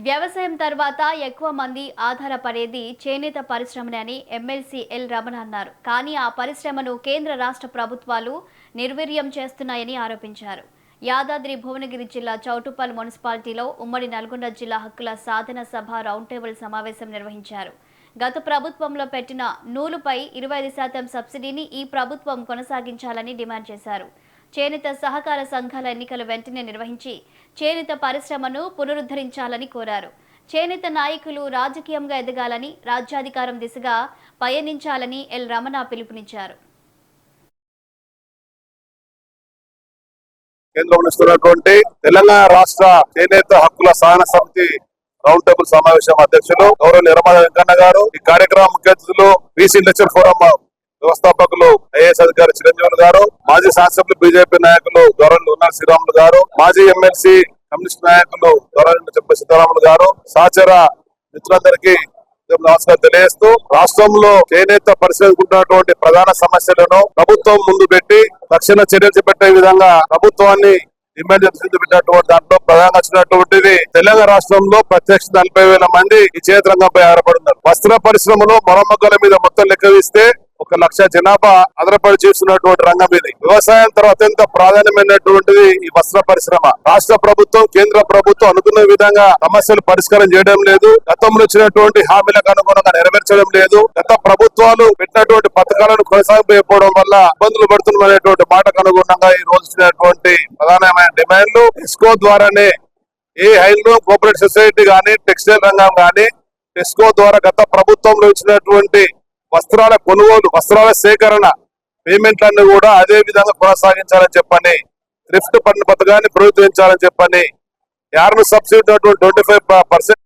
వ్యవసాయం తర్వాత ఎక్కువ మంది ఆధారపడేది చేనేత పరిశ్రమనే అని ఎమ్మెల్సీ ఎల్ రమణ అన్నారు. కానీ ఆ పరిశ్రమను కేంద్ర రాష్ట్ర ప్రభుత్వాలు నిర్వీర్యం చేస్తున్నాయని ఆరోపించారు. యాదాద్రి భువనగిరి జిల్లా చౌటుప్పల్ మున్సిపాలిటీలో ఉమ్మడి నల్గొండ జిల్లా హక్కుల సాధన సభ రౌండ్ టేబుల్ సమావేశం నిర్వహించారు. గత ప్రభుత్వంలో పెట్టిన నూలుపై 25% సబ్సిడీని ఈ ప్రభుత్వం కొనసాగించాలని డిమాండ్ చేశారు. చేనేత సహకార సంఘాల ఎన్నికలు వెంటనే నిర్వహించి చేనేత పరిశ్రమను పునరుద్ధరించాలని కోరారు. చేనేత నాయకులు రాజకీయంగా ఎదగాలని, రాజ్యాధికారం దిశగా పయనించాలని ఎల్ రమణ పిలుపునిచ్చారు. కేంద్రంలో ఇస్తున్నటువంటి తెలంగాణ రాష్ట్ర చేనేత హక్కుల సాధన సమితి రౌండ్ టేబుల్ సమావేశం అధ్యక్షులు గౌరవ నిర్మల వెంకన్న గారు, ఈ కార్యక్రమ ముఖ్య అతిథులు బీసీ లెక్చర్ ఫోరం వ్యవస్థాపకులు ఐఏఎస్ అధికారి చిరంజీవులు గారు, మాజీ శాసనసభ్యులు బీజేపీ నాయకులు గౌరవ ఉన్నారు శ్రీరాములు గారు, మాజీ ఎమ్మెల్సీ కమ్యూనిస్ట్ నాయకులు గౌరవ చెప్ప సీతారాములు గారు, సహచర మిత్రులందరికీ నమస్కారం తెలియజేస్తూ, రాష్ట్రంలో చేనేత పరిశీలించుకుంటున్నటువంటి ప్రధాన సమస్యలను ప్రభుత్వం ముందు పెట్టి తక్షణ చర్యలు చేపట్టే విధంగా ప్రభుత్వాన్ని డిమాండ్ పెట్టినటువంటి దాంట్లో ప్రధానంగా వచ్చినటువంటిది తెలంగాణ రాష్ట్రంలో ప్రత్యక్ష 40,000 మంది ఈ చేనేత రంగంపై ఆధారపడుతున్నారు. వస్త్ర పరిశ్రమలో మరమ్మతుల మీద మొత్తం లెక్క వేస్తే 1,00,000 జనాభా ఆధారపడి చేస్తున్నటువంటి రంగం ఇది. వ్యవసాయం తర్వాత అత్యంత ప్రాధాన్యమైనటువంటిది ఈ వస్త్ర పరిశ్రమ. రాష్ట్ర ప్రభుత్వం, కేంద్ర ప్రభుత్వం అనుకున్న విధంగా సమస్యలు పరిష్కారం చేయడం లేదు. గతంలో ఇచ్చినటువంటి హామీలకు అనుగుణంగా నెరవేర్చడం లేదు. గత ప్రభుత్వాలు పెట్టినటువంటి పథకాలను కొనసాగించకపోవడం వల్ల ఇబ్బందులు పడుతున్నటువంటి మాటకు అనుగుణంగా ఈ రోజు ఇచ్చినటువంటి ప్రధానమైన డిమాండ్లు టెస్కో ద్వారానే ఏ హైలూమ్ కోఆపరేటివ్ సొసైటీ గానీ, టెక్స్టైల్ రంగం గానీ టెస్కో ద్వారా గత ప్రభుత్వంలో ఇచ్చినటువంటి వస్త్రాల కొనుగోలు, వస్త్రాల సేకరణ పేమెంట్లన్నీ కూడా అదే విధంగా కొనసాగించాలని చెప్పని, థ్రిఫ్ట్ పన్ను పథకాన్ని ప్రోత్సహించాలని చెప్పని, యార్న్ సబ్సిడీ 25%